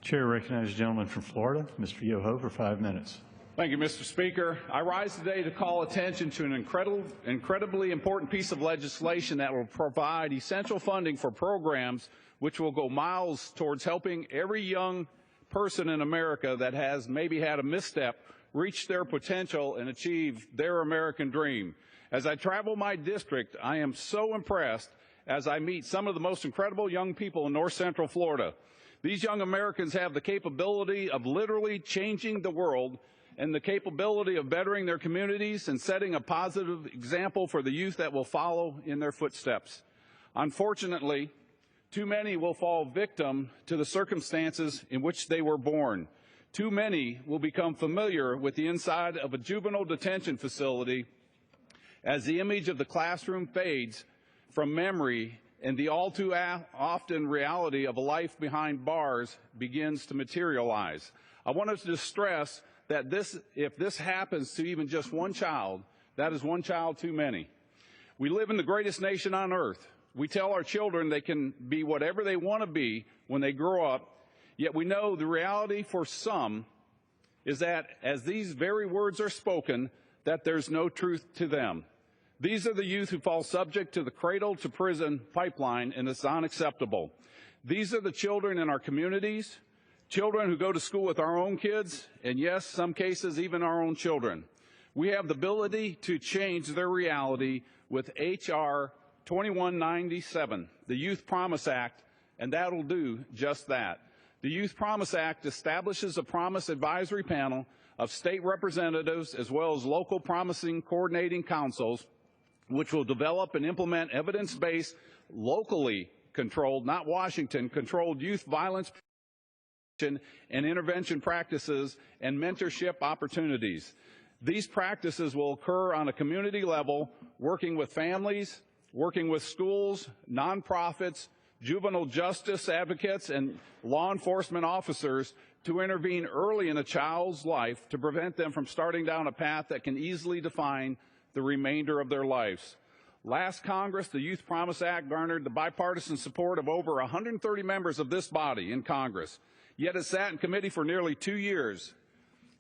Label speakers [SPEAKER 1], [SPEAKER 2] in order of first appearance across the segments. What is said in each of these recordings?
[SPEAKER 1] Chair recognizes the gentleman from Florida, Mr. Yoho, for 5 minutes.
[SPEAKER 2] Thank you, Mr. Speaker. I rise today to call attention to an incredibly important piece of legislation that will provide essential funding for programs which will go miles towards helping every young person in America that has maybe had a misstep reach their potential and achieve their American dream. As I travel my district, I am so impressed as I meet some of the most incredible young people in North Central Florida. These young Americans have the capability of literally changing the world and the capability of bettering their communities and setting a positive example for the youth that will follow in their footsteps. Unfortunately, too many will fall victim to the circumstances in which they were born. Too many will become familiar with the inside of a juvenile detention facility as the image of the classroom fades from memory and the all too often reality of a life behind bars begins to materialize. I wanted to stress that if this happens to even just one child, that is one child too many. We live in the greatest nation on earth. We tell our children they can be whatever they want to be when they grow up, yet we know the reality for some is that as these very words are spoken, that there's no truth to them. These are the youth who fall subject to the cradle to prison pipeline, and it's unacceptable. These are the children in our communities, children who go to school with our own kids, and yes, some cases, even our own children. We have the ability to change their reality with H.R. 2197, the Youth Promise Act, and that'll do just that. The Youth Promise Act establishes a promise advisory panel of state representatives as well as local promising coordinating councils, which will develop and implement evidence-based, locally controlled, not Washington-controlled youth violence and intervention practices and mentorship opportunities. These practices will occur on a community level, working with families, working with schools, nonprofits, juvenile justice advocates, and law enforcement officers to intervene early in a child's life to prevent them from starting down a path that can easily define the remainder of their lives. Last Congress, the Youth Promise Act garnered the bipartisan support of over 130 members of this body in Congress, yet it sat in committee for nearly 2 years.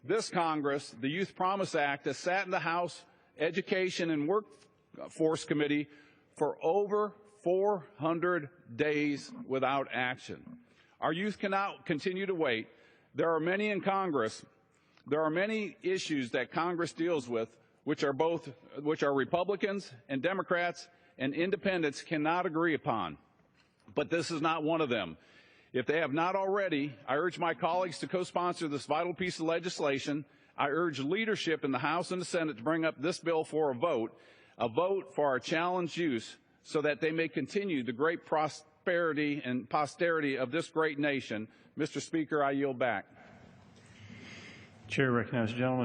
[SPEAKER 2] This Congress, the Youth Promise Act, has sat in the House Education and Workforce Committee for over 400 days without action. Our youth cannot continue to wait. There are many issues that Congress deals with which are Republicans and Democrats and independents cannot agree upon. But this is not one of them. If they have not already, I urge my colleagues to co-sponsor this vital piece of legislation. I urge leadership in the House and the Senate to bring up this bill for a vote for our challenged youth, so that they may continue the great prosperity and posterity of this great nation. Mr. Speaker, I yield back.
[SPEAKER 1] Chair recognizes the gentleman